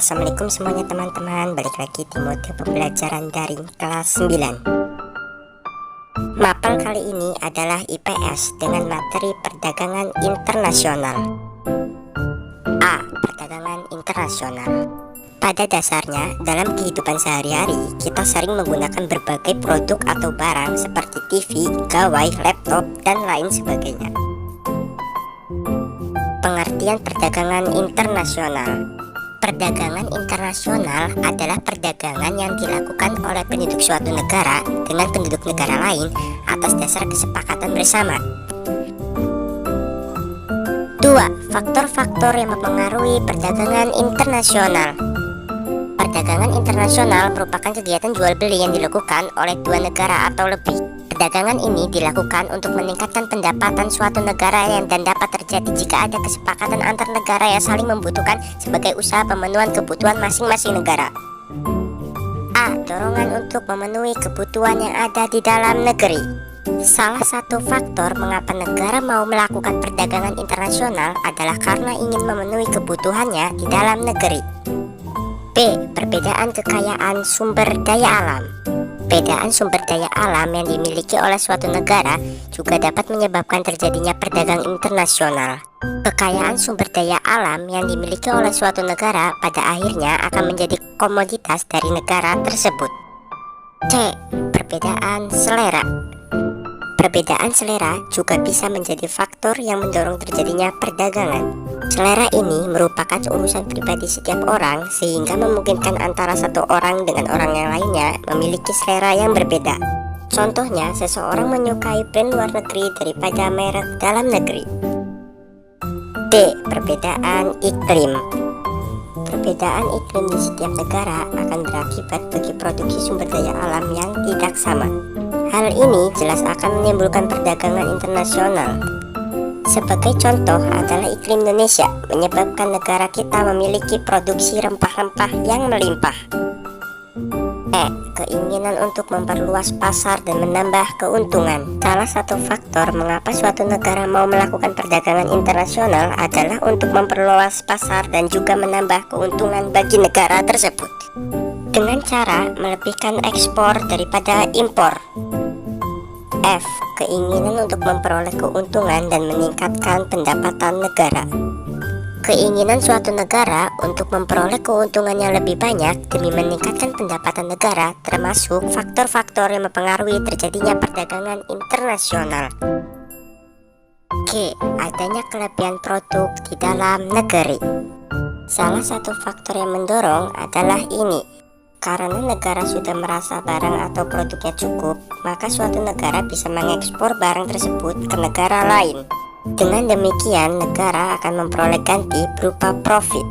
Assalamualaikum semuanya teman-teman. Balik lagi di mode pembelajaran daring kelas 9. Mapel kali ini adalah IPS dengan materi perdagangan internasional. A. Perdagangan internasional. Pada dasarnya, dalam kehidupan sehari-hari, kita sering menggunakan berbagai produk atau barang seperti TV, gawai, laptop, dan lain sebagainya. Pengertian perdagangan internasional. Perdagangan internasional adalah perdagangan yang dilakukan oleh penduduk suatu negara dengan penduduk negara lain atas dasar kesepakatan bersama. 2. Faktor-faktor yang mempengaruhi perdagangan internasional. Perdagangan internasional merupakan kegiatan jual beli yang dilakukan oleh dua negara atau lebih. Perdagangan ini dilakukan untuk meningkatkan pendapatan suatu negara dan dapat terjadi jika ada kesepakatan antar negara yang saling membutuhkan sebagai usaha pemenuhan kebutuhan masing-masing negara. A. Dorongan untuk memenuhi kebutuhan yang ada di dalam negeri. Salah satu faktor mengapa negara mau melakukan perdagangan internasional adalah karena ingin memenuhi kebutuhannya di dalam negeri. B. Perbedaan kekayaan sumber daya alam. Perbedaan sumber daya alam yang dimiliki oleh suatu negara juga dapat menyebabkan terjadinya perdagangan internasional. Kekayaan sumber daya alam yang dimiliki oleh suatu negara pada akhirnya akan menjadi komoditas dari negara tersebut. C. Perbedaan selera. Perbedaan selera juga bisa menjadi faktor yang mendorong terjadinya perdagangan. Selera ini merupakan urusan pribadi setiap orang sehingga memungkinkan antara satu orang dengan orang yang lainnya memiliki selera yang berbeda. Contohnya, seseorang menyukai brand luar negeri daripada merek dalam negeri. D. Perbedaan iklim. Perbedaan iklim di setiap negara akan berakibat bagi produksi sumber daya alam yang tidak sama. Hal ini jelas akan menimbulkan perdagangan internasional. Sebagai contoh adalah iklim Indonesia menyebabkan negara kita memiliki produksi rempah-rempah yang melimpah. E. Keinginan untuk memperluas pasar dan menambah keuntungan. Salah satu faktor mengapa suatu negara mau melakukan perdagangan internasional adalah untuk memperluas pasar dan juga menambah keuntungan bagi negara tersebut dengan cara melebihkan ekspor daripada impor. F. Keinginan untuk memperoleh keuntungan dan meningkatkan pendapatan negara. Keinginan suatu negara untuk memperoleh keuntungan yang lebih banyak demi meningkatkan pendapatan negara termasuk faktor-faktor yang mempengaruhi terjadinya perdagangan internasional. G. Adanya kelebihan produk di dalam negeri. Salah satu faktor yang mendorong adalah ini. Karena negara sudah merasa barang atau produknya cukup, maka suatu negara bisa mengekspor barang tersebut ke negara lain. Dengan demikian, negara akan memperoleh ganti berupa profit.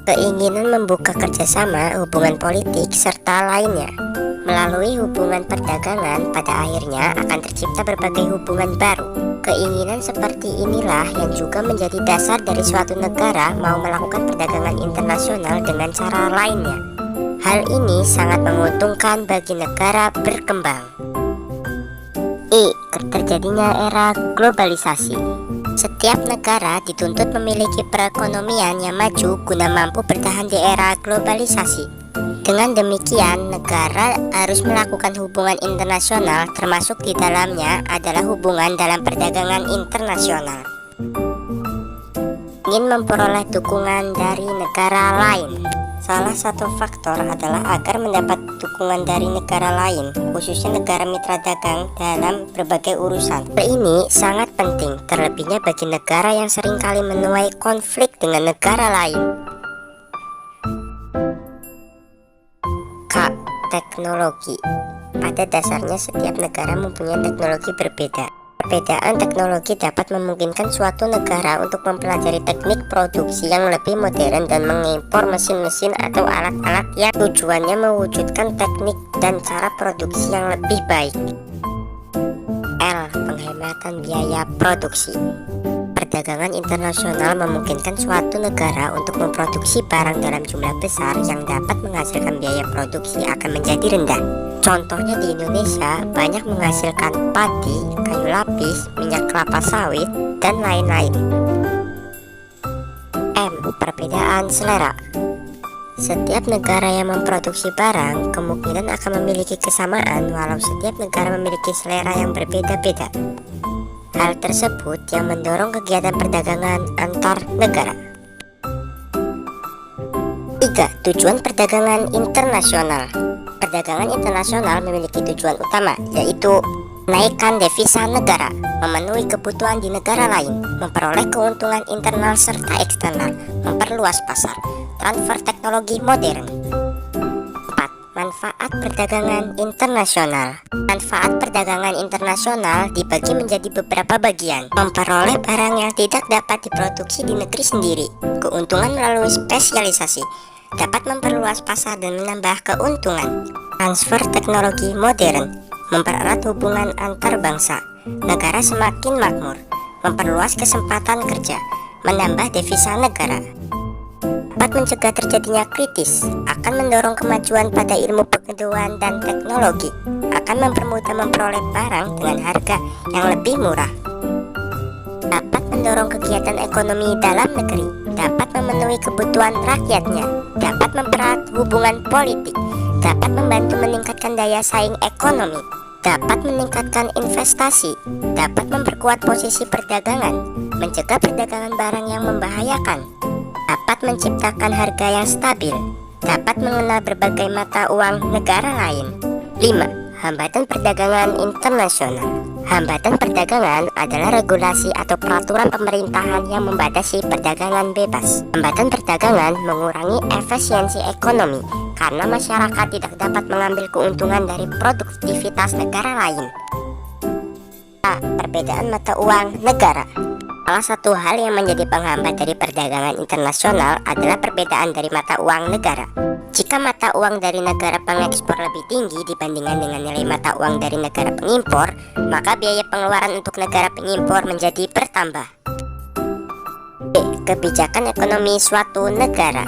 Keinginan membuka kerjasama, hubungan politik, serta lainnya. Melalui hubungan perdagangan, pada akhirnya akan tercipta berbagai hubungan baru. Keinginan seperti inilah yang juga menjadi dasar dari suatu negara mau melakukan perdagangan internasional dengan cara lainnya. Hal ini sangat menguntungkan bagi negara berkembang. I. Terjadinya era globalisasi. Setiap negara dituntut memiliki perekonomian yang maju guna mampu bertahan di era globalisasi. Dengan demikian, negara harus melakukan hubungan internasional, termasuk di dalamnya adalah hubungan dalam perdagangan internasional. Ingin memperoleh dukungan dari negara lain. Salah satu faktor adalah agar mendapat dukungan dari negara lain, khususnya negara mitra dagang dalam berbagai urusan. Hal ini sangat penting, terlebihnya bagi negara yang seringkali menuai konflik dengan negara lain. K. Teknologi. Pada dasarnya setiap negara mempunyai teknologi berbeda. Perbedaan teknologi dapat memungkinkan suatu negara untuk mempelajari teknik produksi yang lebih modern dan mengimpor mesin-mesin atau alat-alat yang tujuannya mewujudkan teknik dan cara produksi yang lebih baik. L. Penghematan biaya produksi. Perdagangan internasional memungkinkan suatu negara untuk memproduksi barang dalam jumlah besar yang dapat menghasilkan biaya produksi akan menjadi rendah. Contohnya di Indonesia banyak menghasilkan padi, kayu lapis, minyak kelapa sawit, dan lain-lain. M. Perbedaan selera. Setiap negara yang memproduksi barang kemungkinan akan memiliki kesamaan, walau setiap negara memiliki selera yang berbeda-beda. Hal tersebut yang mendorong kegiatan perdagangan antar negara. 3. Tujuan perdagangan internasional. Perdagangan internasional memiliki tujuan utama, yaitu menaikkan devisa negara, memenuhi kebutuhan di negara lain, memperoleh keuntungan internal serta eksternal, memperluas pasar, transfer teknologi modern. 4. Manfaat perdagangan internasional. Manfaat perdagangan internasional dibagi menjadi beberapa bagian. Memperoleh barang yang tidak dapat diproduksi di negeri sendiri, keuntungan melalui spesialisasi, dapat memperluas pasar dan menambah keuntungan. Transfer teknologi modern, mempererat hubungan antar bangsa, negara semakin makmur, memperluas kesempatan kerja, menambah devisa negara. Dapat mencegah terjadinya kritis, akan mendorong kemajuan pada ilmu pengetahuan dan teknologi, akan mempermudah memperoleh barang dengan harga yang lebih murah. Dapat mendorong kegiatan ekonomi dalam negeri, dapat memenuhi kebutuhan rakyatnya, dapat mempererat hubungan politik, dapat membantu meningkatkan daya saing ekonomi, dapat meningkatkan investasi, dapat memperkuat posisi perdagangan, mencegah perdagangan barang yang membahayakan, dapat menciptakan harga yang stabil, dapat mengenal berbagai mata uang negara lain. 5. Hambatan perdagangan internasional. Hambatan perdagangan adalah regulasi atau peraturan pemerintahan yang membatasi perdagangan bebas. Hambatan perdagangan mengurangi efisiensi ekonomi karena masyarakat tidak dapat mengambil keuntungan dari produktivitas negara lain. A. Perbedaan mata uang negara. Salah satu hal yang menjadi penghambat dari perdagangan internasional adalah perbedaan dari mata uang negara. Jika mata uang dari negara pengekspor lebih tinggi dibandingkan dengan nilai mata uang dari negara pengimpor, maka biaya pengeluaran untuk negara pengimpor menjadi bertambah. B. Kebijakan ekonomi suatu negara.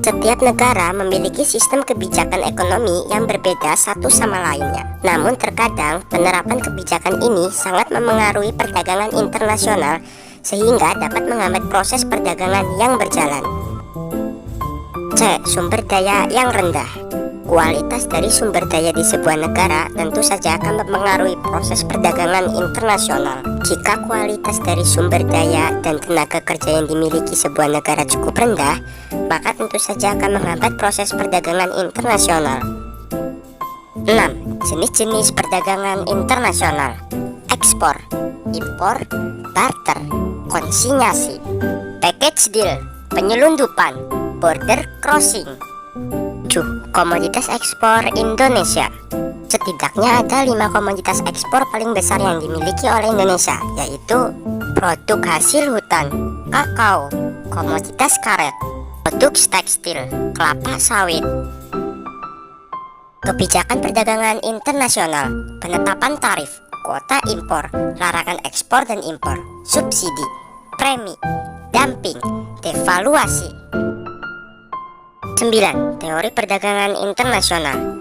Setiap negara memiliki sistem kebijakan ekonomi yang berbeda satu sama lainnya. Namun terkadang penerapan kebijakan ini sangat memengaruhi perdagangan internasional sehingga dapat menghambat proses perdagangan yang berjalan. C. Sumber daya yang rendah. Kualitas dari sumber daya di sebuah negara tentu saja akan mempengaruhi proses perdagangan internasional. Jika kualitas dari sumber daya dan tenaga kerja yang dimiliki sebuah negara cukup rendah, maka tentu saja akan menghambat proses perdagangan internasional. 6. Jenis-jenis perdagangan internasional. Ekspor, impor, barter, konsinyasi, package deal, penyelundupan, border crossing. 7. Komoditas ekspor Indonesia. Setidaknya ada 5 komoditas ekspor paling besar yang dimiliki oleh Indonesia, yaitu produk hasil hutan, kakao, komoditas karet, produk tekstil, kelapa sawit. Kebijakan perdagangan internasional, penetapan tarif, kuota impor, larangan ekspor dan impor, subsidi, premi, dumping, devaluasi. 9. Teori perdagangan internasional.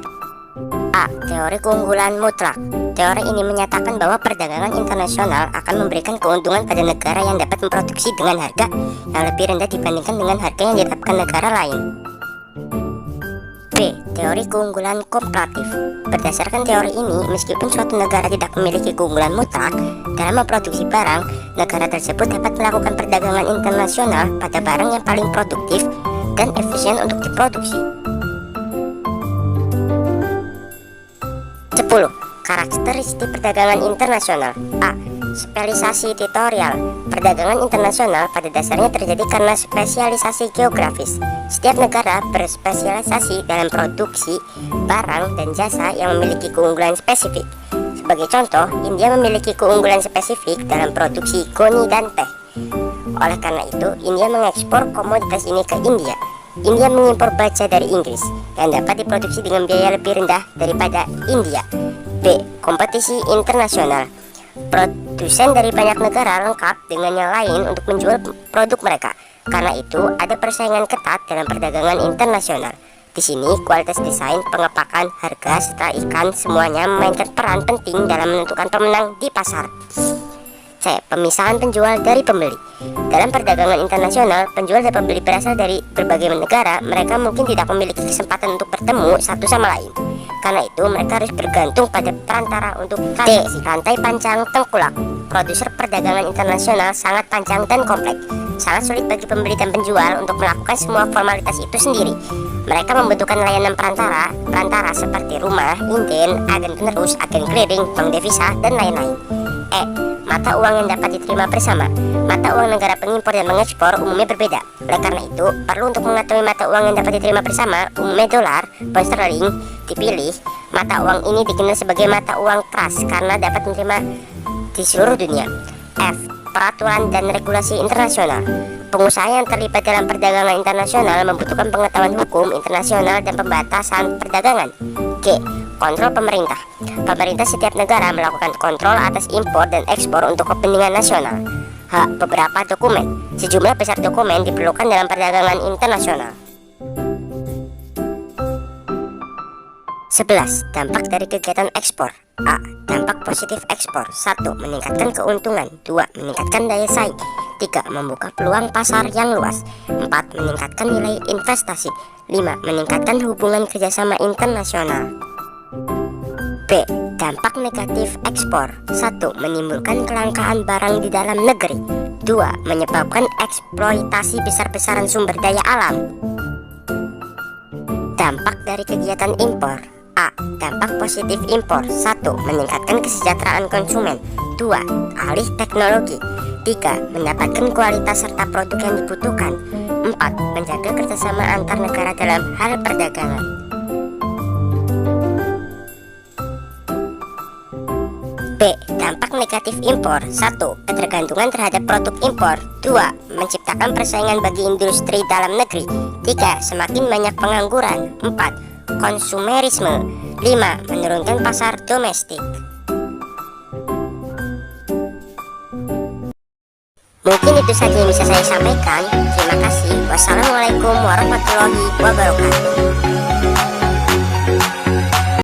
A. Teori keunggulan mutlak. Teori ini menyatakan bahwa perdagangan internasional akan memberikan keuntungan pada negara yang dapat memproduksi dengan harga yang lebih rendah dibandingkan dengan harga yang ditetapkan negara lain. B. Teori keunggulan komparatif. Berdasarkan teori ini, meskipun suatu negara tidak memiliki keunggulan mutlak dalam memproduksi barang, negara tersebut dapat melakukan perdagangan internasional pada barang yang paling produktif dan efisien untuk diproduksi. 10. Karakteristik perdagangan internasional. A. Spesialisasi teritorial. Perdagangan internasional pada dasarnya terjadi karena spesialisasi geografis. Setiap negara berspesialisasi dalam produksi barang dan jasa yang memiliki keunggulan spesifik. Sebagai contoh, India memiliki keunggulan spesifik dalam produksi goni dan teh. Oleh karena itu, India mengekspor komoditas ini ke India. India mengimpor baja dari Inggris yang dapat diproduksi dengan biaya lebih rendah daripada India. B. Kompetisi internasional. Produsen dari banyak negara lengkap dengan yang lain untuk menjual produk mereka. Karena itu, ada persaingan ketat dalam perdagangan internasional. Di sini, kualitas desain, pengepakan, harga, serta iklan semuanya memainkan peran penting dalam menentukan pemenang di pasar. C. Pemisahan penjual dari pembeli. Dalam perdagangan internasional, penjual dan pembeli berasal dari berbagai negara. Mereka mungkin tidak memiliki kesempatan untuk bertemu satu sama lain. Karena itu, mereka harus bergantung pada perantara untuk transaksi. Rantai panjang tengkulak. Produser perdagangan internasional sangat panjang dan kompleks. Sangat sulit bagi pembeli dan penjual untuk melakukan semua formalitas itu sendiri. Mereka membutuhkan layanan perantara seperti rumah, inden, agen penerus, agen clearing, bank devisa, dan lain-lain. E. Mata uang yang dapat diterima bersama. Mata uang negara pengimpor dan mengekspor umumnya berbeda. Oleh karena itu, perlu untuk mengetahui mata uang yang dapat diterima bersama, umumnya dolar, pound sterling, dipilih. Mata uang ini dikenal sebagai mata uang keras karena dapat diterima di seluruh dunia. F. Peraturan dan regulasi internasional. Pengusaha yang terlibat dalam perdagangan internasional membutuhkan pengetahuan hukum internasional dan pembatasan perdagangan. G. Kontrol pemerintah. Pemerintah setiap negara melakukan kontrol atas impor dan ekspor untuk kepentingan nasional. H. Beberapa dokumen. Sejumlah besar dokumen diperlukan dalam perdagangan internasional. 11. Dampak dari kegiatan ekspor. A. Dampak positif ekspor. 1. Meningkatkan keuntungan. 2. Meningkatkan daya saing. 3. Membuka peluang pasar yang luas. 4. Meningkatkan nilai investasi. 5. Meningkatkan hubungan kerjasama internasional. B. Dampak negatif ekspor. 1. Menimbulkan kelangkaan barang di dalam negeri. 2. Menyebabkan eksploitasi besar-besaran sumber daya alam. Dampak dari kegiatan impor. A. Dampak positif impor. 1. Meningkatkan kesejahteraan konsumen. 2. Alih teknologi. 3. Mendapatkan kualitas serta produk yang dibutuhkan. 4. Menjaga kerjasama antar negara dalam hal perdagangan. B. Dampak negatif impor. 1. Ketergantungan terhadap produk impor. 2. Menciptakan persaingan bagi industri dalam negeri. 3. Semakin banyak pengangguran. 4. Konsumerisme. 5. Menurunkan pasar domestik. Mungkin itu saja yang bisa saya sampaikan. Terima kasih. Wassalamualaikum warahmatullahi wabarakatuh.